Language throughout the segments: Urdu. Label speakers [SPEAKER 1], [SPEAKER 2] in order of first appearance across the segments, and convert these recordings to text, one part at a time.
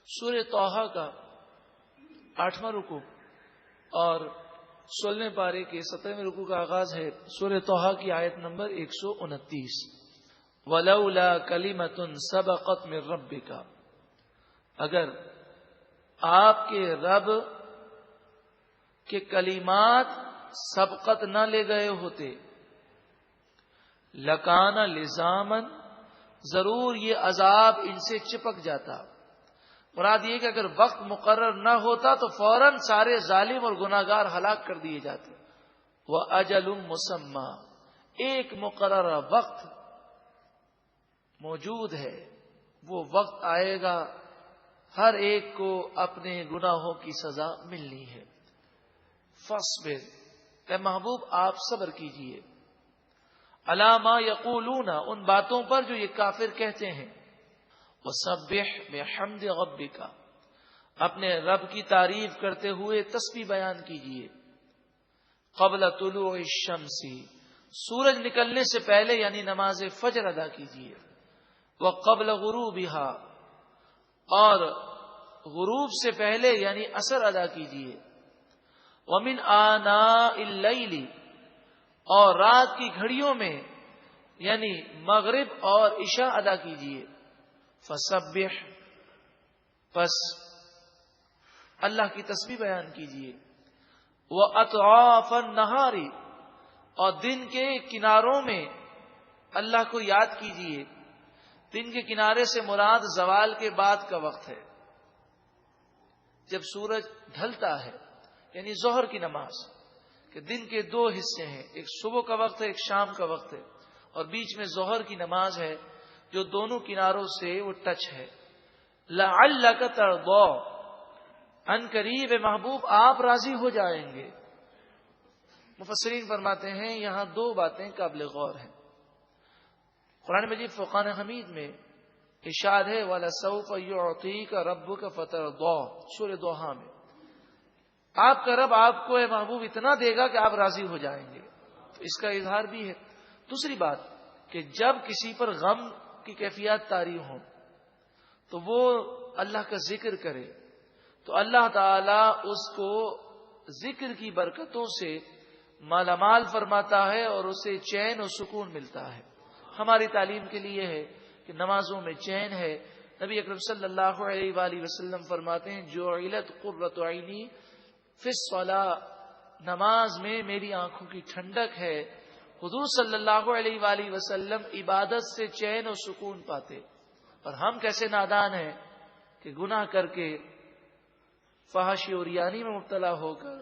[SPEAKER 1] سورہ طٰہٰ کا 8واں رکوع اور 16ویں پارے کے 17ویں رکوع کا آغاز ہے سورہ طٰہٰ کی آیت نمبر 129 وَلَوْلَا كَلِمَةٌ سَبَقَتْ مِن رَبِّكَ، اگر آپ کے رب کے کلمات سبقت نہ لے گئے ہوتے، لَكَانَ لِزَامًا، ضرور یہ عذاب ان سے چپک جاتا۔ مراد یہ کہ اگر وقت مقرر نہ ہوتا تو فوراً سارے ظالم اور گناہگار ہلاک کر دیے جاتے۔ وَأَجَلٌ مُّسَمًّى، ایک مقررہ وقت موجود ہے، وہ وقت آئے گا، ہر ایک کو اپنے گناہوں کی سزا ملنی ہے۔ فاصبر، اے محبوب آپ صبر کیجئے، علی ما یقولون، ان باتوں پر جو یہ کافر کہتے ہیں، وسبح بحمد ربک، اپنے رب کی تعریف کرتے ہوئے تسبیح بیان کیجئے، قبل طلوع الشمس، سورج نکلنے سے پہلے یعنی نماز فجر ادا کیجئے، وقبل غروبها، اور غروب سے پہلے یعنی عصر ادا کیجئے، ومن آناء اللیل، اور رات کی گھڑیوں میں یعنی مغرب اور عشاء ادا کیجئے، فسبح، پس اللہ کی تسبیح بیان کیجئے، وَأَطْرَافَ النَّهَارِ، اور دن کے کناروں میں اللہ کو یاد کیجئے۔ دن کے کنارے سے مراد زوال کے بعد کا وقت ہے، جب سورج ڈھلتا ہے، یعنی ظہر کی نماز، کہ دن کے دو حصے ہیں، ایک صبح کا وقت ہے، ایک شام کا وقت ہے، اور بیچ میں ظہر کی نماز ہے جو دونوں کناروں سے وہ ٹچ ہے۔ لَعَلَّكَ تَرْضَىٰ، ان قریب محبوب آپ راضی ہو جائیں گے۔ مفسرین فرماتے ہیں یہاں دو باتیں قابل غور ہیں۔ قرآن مجید فرقان حمید میں ارشاد ہے وَلَسَوْفَ يُعْطِيكَ رَبُّكَ فَتَرْضَىٰ، سورہ دوحہ میں، آپ کا رب آپ کو اے محبوب اتنا دے گا کہ آپ راضی ہو جائیں گے، تو اس کا اظہار بھی ہے۔ دوسری بات کہ جب کسی پر غم کی کیفیات طاری ہوں تو وہ اللہ کا ذکر کرے تو اللہ تعالی اس کو ذکر کی برکتوں سے مالا مال فرماتا ہے اور اسے چین و سکون ملتا ہے۔ ہماری تعلیم کے لیے ہے کہ نمازوں میں چین ہے۔ نبی اکرم صلی اللہ علیہ وآلہ وسلم فرماتے ہیں جعلت قرۃ عینی فی الصلاۃ، نماز میں میری آنکھوں کی ٹھنڈک ہے۔ حضور صلی اللہ علیہ وآلہ وسلم عبادت سے چین و سکون پاتے، اور ہم کیسے نادان ہیں کہ گناہ کر کے فحاشی اور ریانی میں مبتلا ہو کر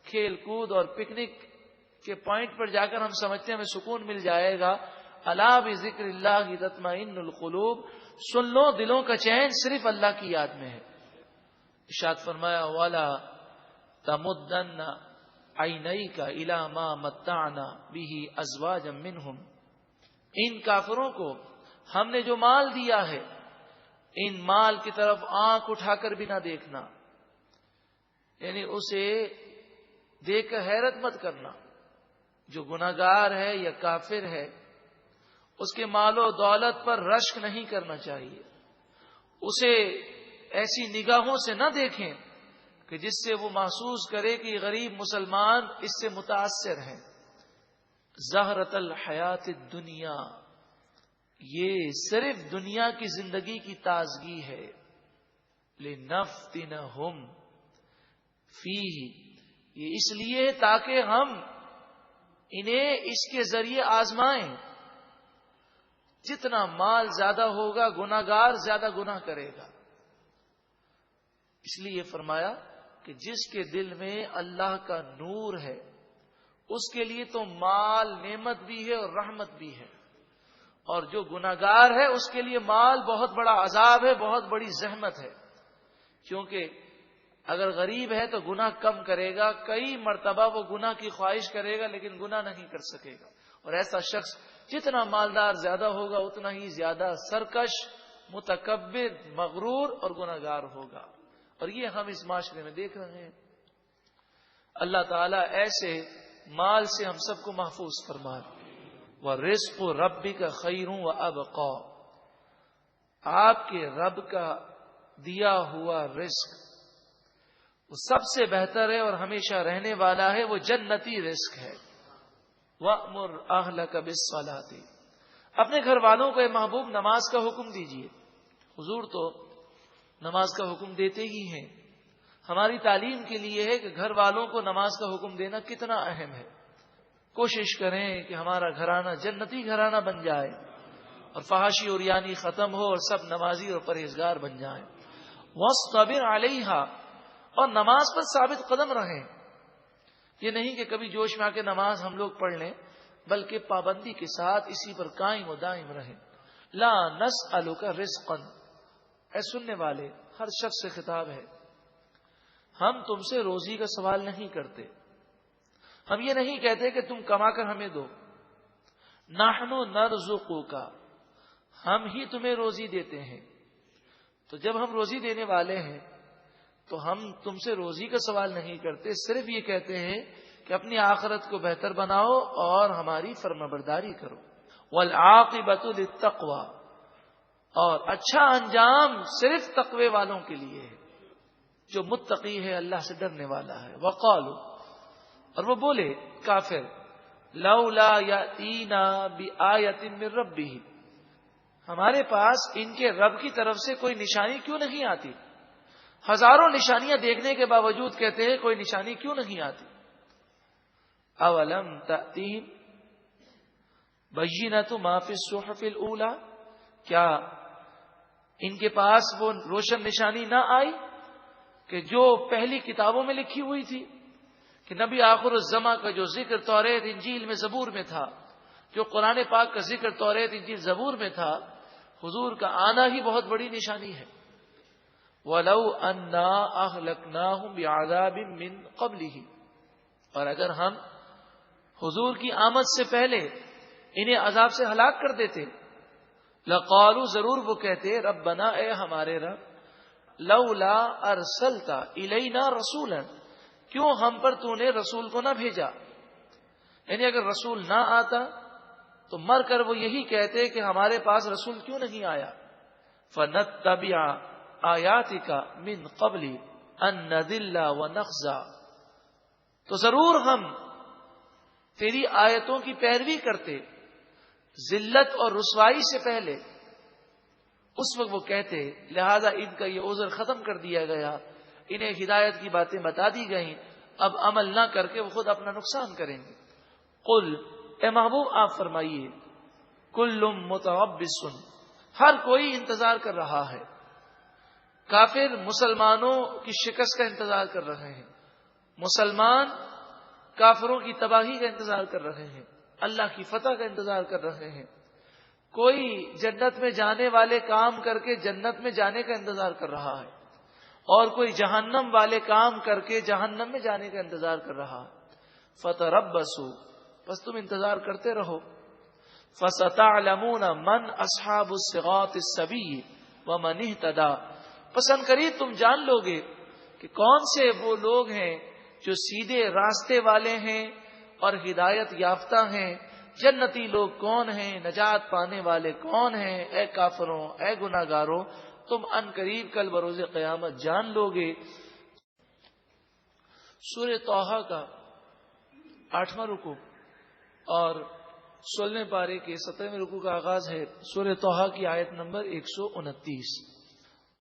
[SPEAKER 1] کھیل کود اور پکنک کے پوائنٹ پر جا کر ہم سمجھتے ہیں ہمیں سکون مل جائے گا۔ الا بذکر اللہ تطمئن القلوب، سن لو دلوں کا چین صرف اللہ کی یاد میں ہے۔ ارشاد فرمایا والا تمدن عینیک الی ما متعنا بہ ازواجا منہم، ان کافروں کو ہم نے جو مال دیا ہے ان مال کی طرف آنکھ اٹھا کر بھی نہ دیکھنا، یعنی اسے دیکھ کر حیرت مت کرنا۔ جو گناہگار ہے یا کافر ہے اس کے مال و دولت پر رشک نہیں کرنا چاہیے، اسے ایسی نگاہوں سے نہ دیکھیں کہ جس سے وہ محسوس کرے کہ غریب مسلمان اس سے متاثر ہیں۔ زہرۃ الحیات الدنیا، یہ صرف دنیا کی زندگی کی تازگی ہے۔ لنفتنہم فیہ، یہ اس لیے تاکہ ہم انہیں اس کے ذریعے آزمائیں۔ جتنا مال زیادہ ہوگا گناہگار زیادہ گناہ کرے گا، اس لیے فرمایا کہ جس کے دل میں اللہ کا نور ہے اس کے لیے تو مال نعمت بھی ہے اور رحمت بھی ہے، اور جو گناہگار ہے اس کے لیے مال بہت بڑا عذاب ہے، بہت بڑی زحمت ہے، کیونکہ اگر غریب ہے تو گناہ کم کرے گا، کئی مرتبہ وہ گناہ کی خواہش کرے گا لیکن گناہ نہیں کر سکے گا، اور ایسا شخص جتنا مالدار زیادہ ہوگا اتنا ہی زیادہ سرکش، متکبر، مغرور اور گناہگار ہوگا، اور یہ ہم اس معاشرے میں دیکھ رہے ہیں۔ اللہ تعالیٰ ایسے مال سے ہم سب کو محفوظ فرمائے۔ وَرِزْقُ رَبِّكَ خَيْرٌ وَأَبْقَىٰ، آپ کے رب کا دیا ہوا رزق وہ سب سے بہتر ہے اور ہمیشہ رہنے والا ہے، وہ جنتی رزق ہے۔ وَأْمُرْ أَهْلَكَ بِالصَّلَاةِ، اپنے گھر والوں کو اے محبوب نماز کا حکم دیجیے۔ حضور تو نماز کا حکم دیتے ہی ہیں، ہماری تعلیم کے لیے ہے کہ گھر والوں کو نماز کا حکم دینا کتنا اہم ہے۔ کوشش کریں کہ ہمارا گھرانہ جنتی گھرانہ بن جائے اور فحاشی اور یعنی ختم ہو اور سب نمازی اور پرہیزگار بن جائیں۔ وَاصْطَبِرْ عَلَيْهَا، اور نماز پر ثابت قدم رہیں۔ یہ نہیں کہ کبھی جوش میں آ کے نماز ہم لوگ پڑھ لیں، بلکہ پابندی کے ساتھ اسی پر قائم و دائم رہیں۔ لا نسألک رزقا، اے سننے والے ہر شخص سے خطاب ہے، ہم تم سے روزی کا سوال نہیں کرتے، ہم یہ نہیں کہتے کہ تم کما کر ہمیں دو۔ نحن نرزقک، ہم ہی تمہیں روزی دیتے ہیں۔ تو جب ہم روزی دینے والے ہیں تو ہم تم سے روزی کا سوال نہیں کرتے، صرف یہ کہتے ہیں کہ اپنی آخرت کو بہتر بناؤ اور ہماری فرمانبرداری کرو۔ والعاقبۃ للتقوی، اور اچھا انجام صرف تقوی والوں کے لیے ہے، جو متقی ہے، اللہ سے ڈرنے والا ہے۔ وقالوا، اور وہ بولے کافر، لولا یاتینا بآیۃ من ربہ، ہمارے پاس ان کے رب کی طرف سے کوئی نشانی کیوں نہیں آتی؟ ہزاروں نشانیاں دیکھنے کے باوجود کہتے ہیں کوئی نشانی کیوں نہیں آتی؟ اولم تأتیہم بینۃ ما فی الصحف الاولی، کیا ان کے پاس وہ روشن نشانی نہ آئی کہ جو پہلی کتابوں میں لکھی ہوئی تھی، کہ نبی آخر الزماں کا جو ذکر توریت انجیل میں زبور میں تھا، جو قرآن پاک کا ذکر توریت انجیل زبور میں تھا، حضور کا آنا ہی بہت بڑی نشانی ہے۔ وَلَوْ أَنَّا أَهْلَكْنَاهُمْ بِعَذَابٍ مِّن قَبْلِهِ، اور اگر ہم حضور کی آمد سے پہلے انہیں عذاب سے ہلاک کر دیتے، لَقَالُوا، ضرور وہ کہتے، رَبَّنَا، اے ہمارے رب، لَوْلَا أَرْسَلْتَ إِلَيْنَا رَسُولًا، کیوں ہم پر تو نے رسول کو نہ بھیجا؟ یعنی اگر رسول نہ آتا تو مر کر وہ یہی کہتے کہ ہمارے پاس رسول کیوں نہیں آیا۔ فَنَتَّبِعَ آیَاتِکَ مِن قَبْلِ أَن نَّذِلَّ وَنَخْزَىٰ، تو ضرور ہم تیری آیتوں کی پیروی کرتے ذلت اور رسوائی سے پہلے۔ اس وقت وہ کہتے، لہذا ان کا یہ عذر ختم کر دیا گیا، انہیں ہدایت کی باتیں بتا دی گئیں، اب عمل نہ کر کے وہ خود اپنا نقصان کریں گے۔ قل، اے محبوب آپ فرمائیے، کل متربص، ہر کوئی انتظار کر رہا ہے۔ کافر مسلمانوں کی شکست کا انتظار کر رہے ہیں، مسلمان کافروں کی تباہی کا انتظار کر رہے ہیں، اللہ کی فتح کا انتظار کر رہے ہیں۔ کوئی جنت میں جانے والے کام کر کے جنت میں جانے کا انتظار کر رہا ہے، اور کوئی جہنم والے کام کر کے جہنم میں جانے کا انتظار کر رہا ہے۔ فتربصوا، بس تم انتظار کرتے رہو۔ فستعلمون من اصحاب الصراط السوی ومن اہتدی، پس ان قریب تم جان لو گے کہ کون سے وہ لوگ ہیں جو سیدھے راستے والے ہیں اور ہدایت یافتہ ہیں، جنتی لوگ کون ہیں، نجات پانے والے کون ہیں۔ اے کافروں، اے گناہگاروں، تم ان قریب کل بروز قیامت جان لو گے۔ سورہ طٰہٰ کا 8واں رکوع اور 16ویں پارے کے 17ویں رکوع کا آغاز ہے۔ سورہ طٰہٰ کی آیت نمبر 129۔